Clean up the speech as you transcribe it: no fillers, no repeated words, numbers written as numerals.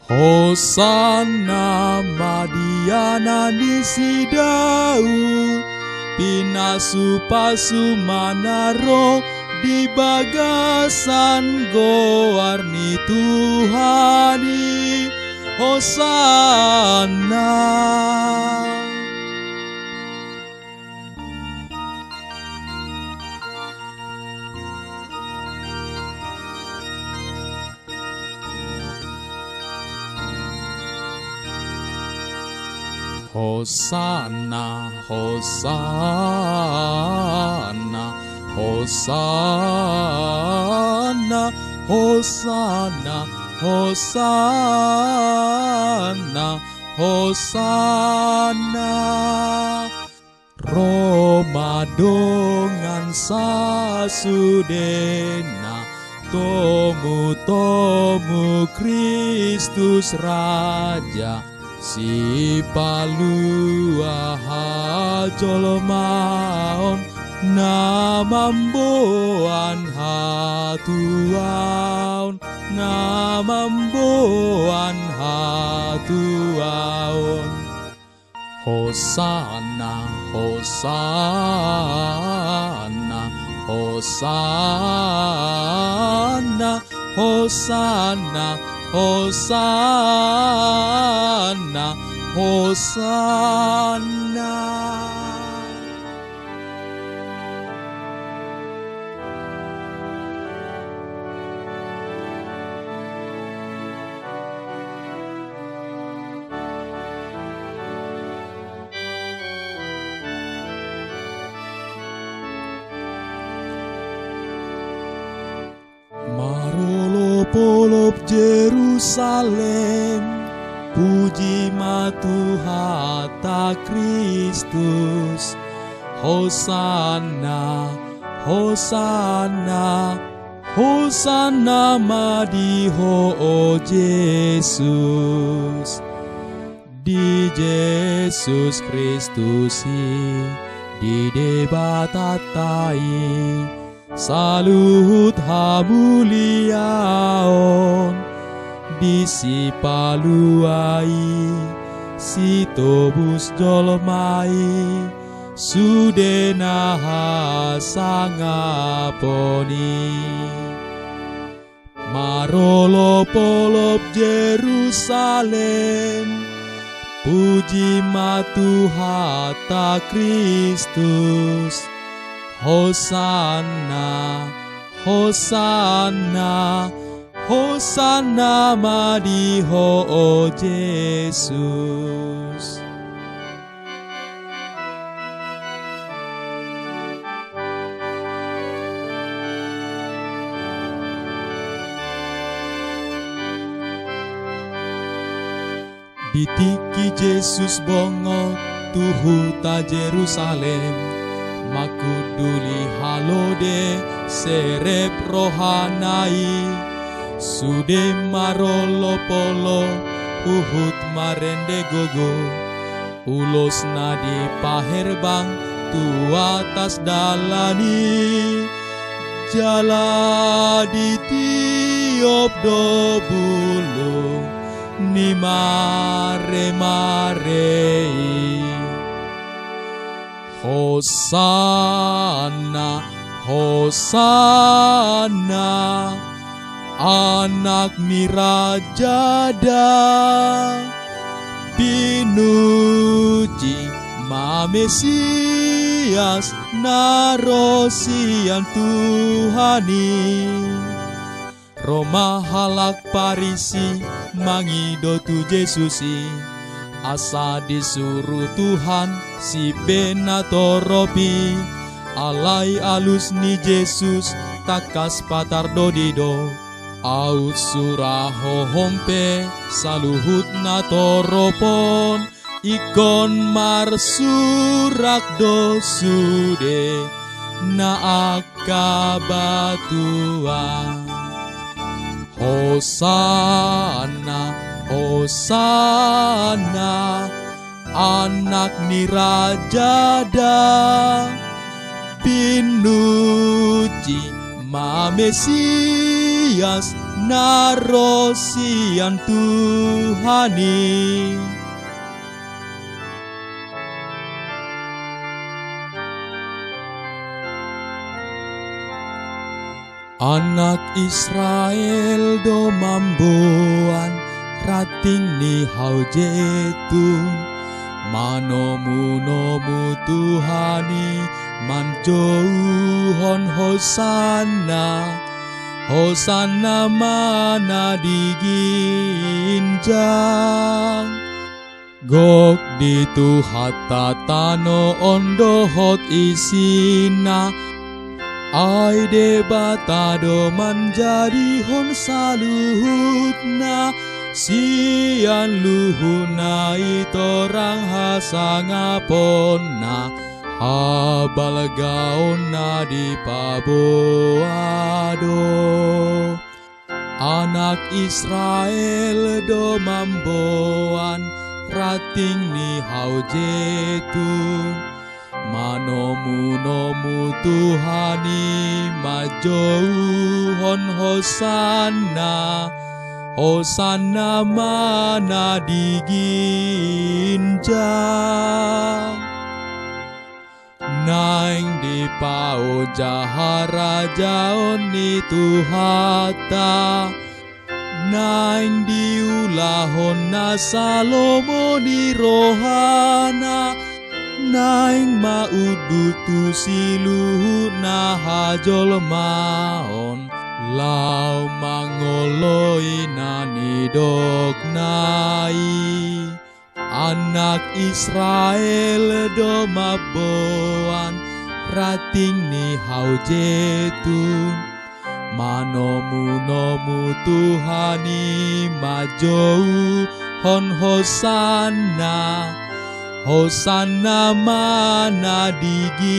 Hosana madiana nisi Daud, pinasu pasu manaro di bagasan goarni Tuhani. Hosana. Hosana, Hosana, Hosana, Hosana, Hosana, Hosana. Roma dongan sasudena, tomu Kristus Raja. Si palua hajolmaon namamboan hatuaon, namamboan hatuaon. Hosana, Hosana, Hosana, Hosana, Hosana, Hosana. Polop Jerusalem, puji matuhata Kristus. Hosana, Hosana, Hosana madiho o Yesus. Di Yesus Kristusi di debatatai, saluhut hamuliaon di si paluai, si tobus jolmai, sudenaha sangaponi. Marolo polop Jerusalem, puji matuhata Kristus. Hosana, Hosana, Hosana madiho o Yesus. Ditiki Yesus bongo tuhuta Jerusalem, makuduli halode serep rohanai, sude marolo polo uhut marende gogo, ulos nadi paherbang tu atas dalani, jala di tiop do bulung ni mare-marei. Hosana, Hosana, anak ni Raja Da, pinuji ma Mesias narosian Tuhani. Roma halak parisi mangido tu Yesusi, asa disuruh Tuhan si benatoropi, alai alus ni Yesus takas patar dodido, out suraho hompe saluhut natoropon, ikon marsurak dosude na akabatua. Hosana, Hosana, anak ni Raja Da, pinuji ma Mesias narosian Tuhani. Anak Israel do mamboan rating ni hau jetun, manomu Tuhani manjauhon Hosana, Hosana mana diginjang. Gok di tuhata tano ondo hot isina, ai debata do manjadi hon saluhutna, sian luhuna itorang hasangaponna, habalgaonna di paboado. Anak Israel do mamboan rating ni hau jetun, manomu Tuhani majouhon Hosana, Hosana mana diginjang. Naing di pao jahara jaon ni Tuhata, naing diulahon na Salomo ni rohana, naing maudutu siluhu na hajol maon, lau mangoloi na nidok nai. Anak Israel do maboan rating ni hau jetun, manomu Tuhani majouhon Hosana, Hosana mana diginjang.